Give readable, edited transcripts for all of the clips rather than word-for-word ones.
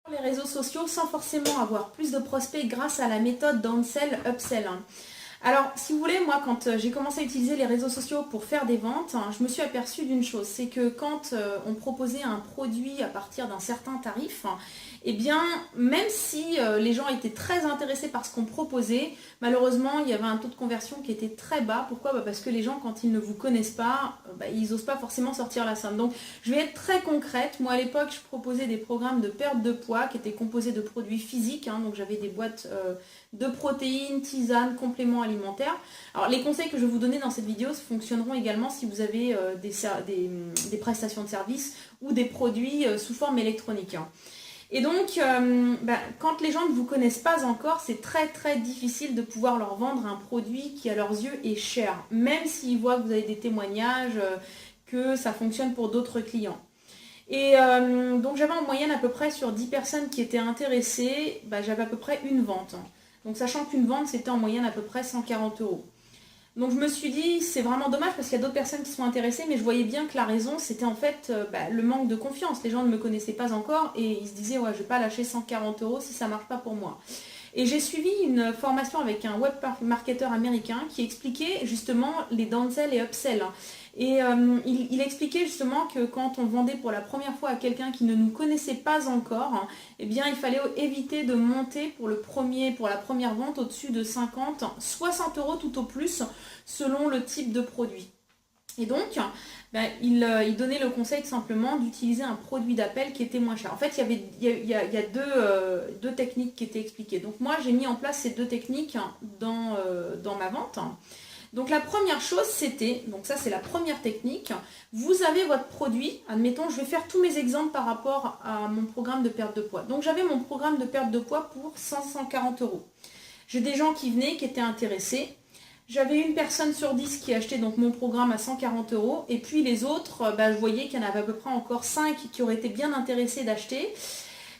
Les réseaux sociaux sans forcément avoir plus de prospects grâce à la méthode downsell, upsell. Alors, si vous voulez, moi, quand j'ai commencé à utiliser les réseaux sociaux pour faire des ventes, je me suis aperçue d'une chose, c'est que quand on proposait un produit à partir d'un certain tarif, eh bien, même si les gens étaient très intéressés par ce qu'on proposait, malheureusement, il y avait un taux de conversion qui était très bas. Pourquoi ? Parce que les gens, quand ils ne vous connaissent pas, ils n'osent pas forcément sortir la somme. Donc, je vais être très concrète. Moi, à l'époque, je proposais des programmes de perte de poids qui étaient composés de produits physiques. Donc, j'avais des boîtes de protéines, tisanes, compléments alimentaires. Alors, les conseils que je vais vous donner dans cette vidéo fonctionneront également si vous avez des prestations de services ou des produits sous forme électronique. Et donc, quand les gens ne vous connaissent pas encore, c'est très très difficile de pouvoir leur vendre un produit qui à leurs yeux est cher, même s'ils voient que vous avez des témoignages, que ça fonctionne pour d'autres clients. Et donc j'avais en moyenne à peu près sur 10 personnes qui étaient intéressées, j'avais à peu près une vente. Donc sachant qu'une vente c'était en moyenne à peu près 140 euros. Donc je me suis dit, c'est vraiment dommage parce qu'il y a d'autres personnes qui sont intéressées, mais je voyais bien que la raison, c'était en fait le manque de confiance. Les gens ne me connaissaient pas encore et ils se disaient, ouais, je ne vais pas lâcher 140 euros si ça ne marche pas pour moi. Et j'ai suivi une formation avec un web marketer américain qui expliquait justement les downsell et upsell. Et il expliquait justement que quand on vendait pour la première fois à quelqu'un qui ne nous connaissait pas encore, eh bien il fallait éviter de monter pour la première vente au-dessus de 50, 60 euros tout au plus selon le type de produit. Et donc, il donnait le conseil tout simplement d'utiliser un produit d'appel qui était moins cher. En fait, il y a deux techniques qui étaient expliquées. Donc moi, j'ai mis en place ces deux techniques dans ma vente. Donc la première chose c'était, donc ça c'est la première technique, vous avez votre produit, admettons je vais faire tous mes exemples par rapport à mon programme de perte de poids. Donc j'avais mon programme de perte de poids pour 540 euros. J'ai des gens qui venaient, qui étaient intéressés. J'avais une personne sur 10 qui achetait donc mon programme à 140 euros. Et puis les autres, je voyais qu'il y en avait à peu près encore 5 qui auraient été bien intéressés d'acheter,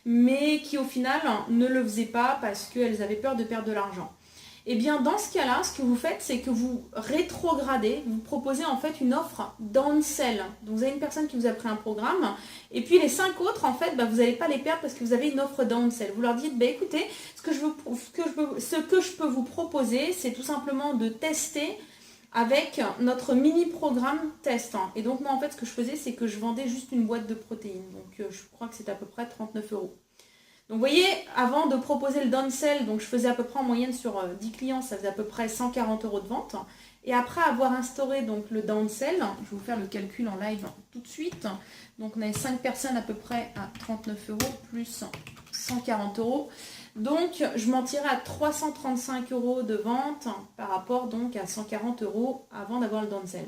mais qui au final ne le faisaient pas parce qu'elles avaient peur de perdre de l'argent. Et bien dans ce cas-là, ce que vous faites, c'est que vous rétrogradez, vous proposez en fait une offre downsell. Donc vous avez une personne qui vous a pris un programme, et puis les 5 autres, en fait, vous n'allez pas les perdre parce que vous avez une offre downsell. Vous leur dites, écoutez, ce que je peux vous proposer, c'est tout simplement de tester avec notre mini-programme test. Et donc moi, en fait, ce que je faisais, c'est que je vendais juste une boîte de protéines. Donc je crois que c'est à peu près 39 euros. Donc vous voyez, avant de proposer le downsell, donc je faisais à peu près en moyenne sur 10 clients, ça faisait à peu près 140 euros de vente. Et après avoir instauré donc le downsell, je vais vous faire le calcul en live tout de suite. Donc on avait 5 personnes à peu près à 39 euros plus 140 euros. Donc je m'en tirais à 335 euros de vente par rapport donc à 140 euros avant d'avoir le downsell.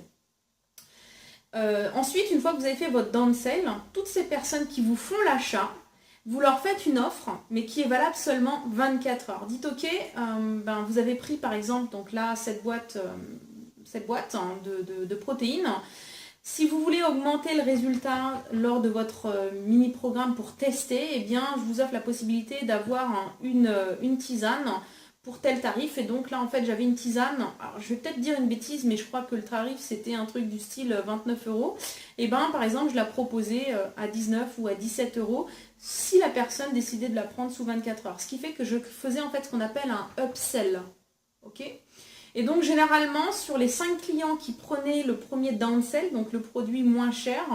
Ensuite, une fois que vous avez fait votre downsell, toutes ces personnes qui vous font l'achat, vous leur faites une offre, mais qui est valable seulement 24 heures. Dites ok, vous avez pris par exemple, donc là, cette boîte de protéines. Si vous voulez augmenter le résultat lors de votre mini-programme pour tester, eh bien, je vous offre la possibilité d'avoir une tisane pour tel tarif. Et donc là, en fait, j'avais une tisane. Alors, je vais peut-être dire une bêtise, mais je crois que le tarif, c'était un truc du style 29 euros. Et par exemple, je la proposais à 19 ou à 17 euros si la personne décidait de la prendre sous 24 heures. Ce qui fait que je faisais en fait ce qu'on appelle un upsell. Ok ? Et donc, généralement, sur les 5 clients qui prenaient le premier downsell, donc le produit moins cher,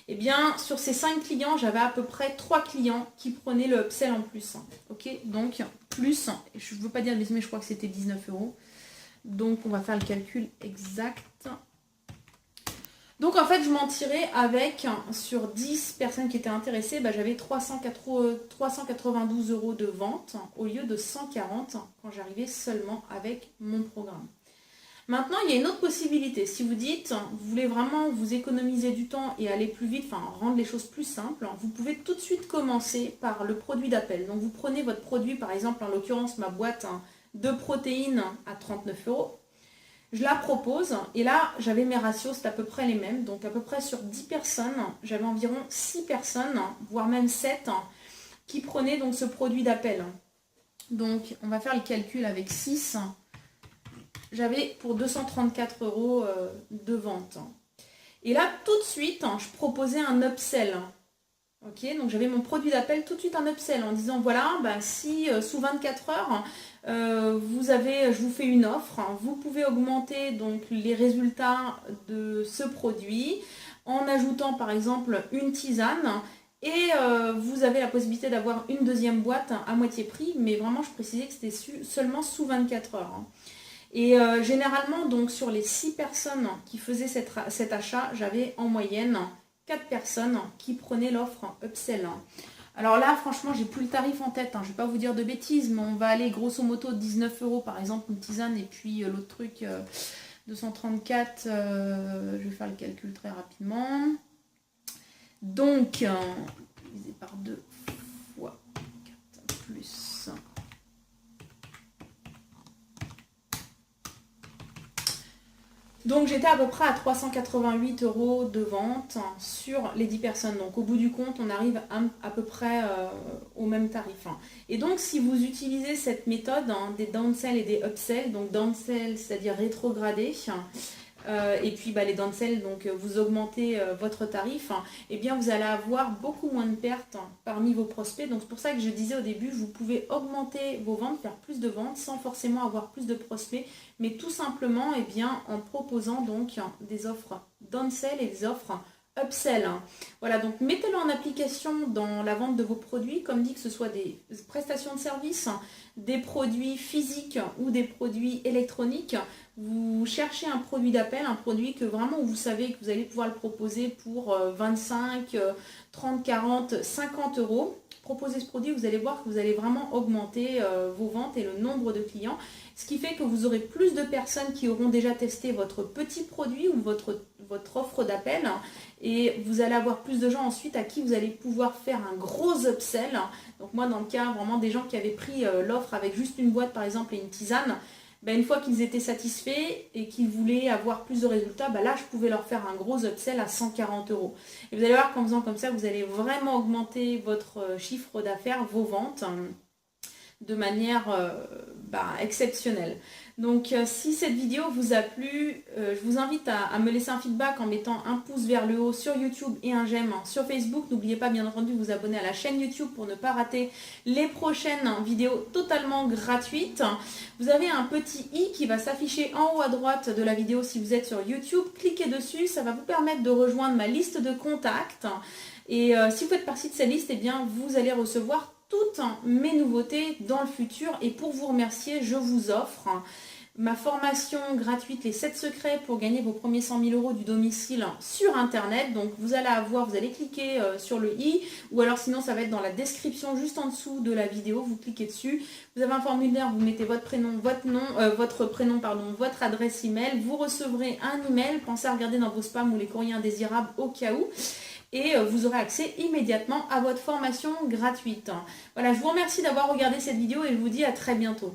eh bien, sur ces 5 clients, j'avais à peu près 3 clients qui prenaient le upsell en plus. Ok, donc, plus, je ne veux pas dire mais je crois que c'était 19 euros. Donc, on va faire le calcul exact. Donc, en fait, je m'en tirais avec, sur 10 personnes qui étaient intéressées, j'avais 392 euros de vente au lieu de 140 quand j'arrivais seulement avec mon programme. Maintenant, il y a une autre possibilité. Si vous dites, vous voulez vraiment vous économiser du temps et aller plus vite, rendre les choses plus simples, vous pouvez tout de suite commencer par le produit d'appel. Donc, vous prenez votre produit, par exemple, en l'occurrence, ma boîte de protéines à 39 euros. Je la propose et là, j'avais mes ratios, c'est à peu près les mêmes. Donc, à peu près sur 10 personnes, j'avais environ 6 personnes, voire même 7, qui prenaient donc ce produit d'appel. Donc, on va faire le calcul avec 6. J'avais pour 234 euros de vente. Et là, tout de suite, je proposais un upsell. Ok, donc j'avais mon produit d'appel tout de suite en upsell en disant voilà, bah, si sous 24 heures, je vous fais une offre, vous pouvez augmenter donc les résultats de ce produit en ajoutant par exemple une tisane et vous avez la possibilité d'avoir une deuxième boîte à moitié prix, mais vraiment je précisais que c'était seulement sous 24 heures. Et généralement, donc sur les 6 personnes qui faisaient cet achat, j'avais en moyenne 4 personnes qui prenaient l'offre upsell. Alors là, franchement, j'ai plus le tarif en tête. Je ne vais pas vous dire de bêtises, mais on va aller grosso modo 19 euros par exemple une tisane et puis l'autre truc 234. Je vais faire le calcul très rapidement. Donc, divisé par 2 fois 4 plus. Donc j'étais à peu près à 388 euros de vente sur les 10 personnes. Donc au bout du compte, on arrive à peu près au même tarif. Et donc si vous utilisez cette méthode des downsell et des upsell, donc downsell c'est-à-dire rétrogradé, et puis les downsell, donc vous augmentez votre tarif, et bien vous allez avoir beaucoup moins de pertes parmi vos prospects. Donc c'est pour ça que je disais au début, vous pouvez augmenter vos ventes, faire plus de ventes sans forcément avoir plus de prospects, mais tout simplement en proposant donc des offres downsell et des offres upsell. Voilà, donc mettez-le en application dans la vente de vos produits, comme dit, que ce soit des prestations de services, des produits physiques ou des produits électroniques. Vous cherchez un produit d'appel, un produit que vraiment vous savez que vous allez pouvoir le proposer pour 25, 30, 40, 50 euros. Proposez ce produit, vous allez voir que vous allez vraiment augmenter vos ventes et le nombre de clients, ce qui fait que vous aurez plus de personnes qui auront déjà testé votre petit produit ou votre offre d'appel, et vous allez avoir plus de gens ensuite à qui vous allez pouvoir faire un gros upsell. Donc moi, dans le cas vraiment des gens qui avaient pris l'offre avec juste une boîte par exemple et une tisane, une fois qu'ils étaient satisfaits et qu'ils voulaient avoir plus de résultats, là je pouvais leur faire un gros upsell à 140 euros. Et vous allez voir qu'en faisant comme ça, vous allez vraiment augmenter votre chiffre d'affaires, vos ventes, de manière exceptionnelle. Donc si cette vidéo vous a plu, je vous invite à me laisser un feedback en mettant un pouce vers le haut sur YouTube et un j'aime sur Facebook. N'oubliez pas bien entendu de vous abonner à la chaîne YouTube pour ne pas rater les prochaines vidéos totalement gratuites. Vous avez un petit i qui va s'afficher en haut à droite de la vidéo si vous êtes sur YouTube. Cliquez dessus, ça va vous permettre de rejoindre ma liste de contacts. Et si vous faites partie de cette liste, vous allez recevoir toutes mes nouveautés dans le futur. Et pour vous remercier, je vous offre ma formation gratuite, les 7 secrets pour gagner vos premiers 100 000 euros du domicile sur Internet. Donc vous allez cliquer sur le i, ou alors sinon ça va être dans la description juste en dessous de la vidéo. Vous cliquez dessus, vous avez un formulaire, vous mettez votre prénom, votre adresse email. Vous recevrez un email, pensez à regarder dans vos spams ou les courriers indésirables au cas où. Et vous aurez accès immédiatement à votre formation gratuite. Voilà, je vous remercie d'avoir regardé cette vidéo et je vous dis à très bientôt.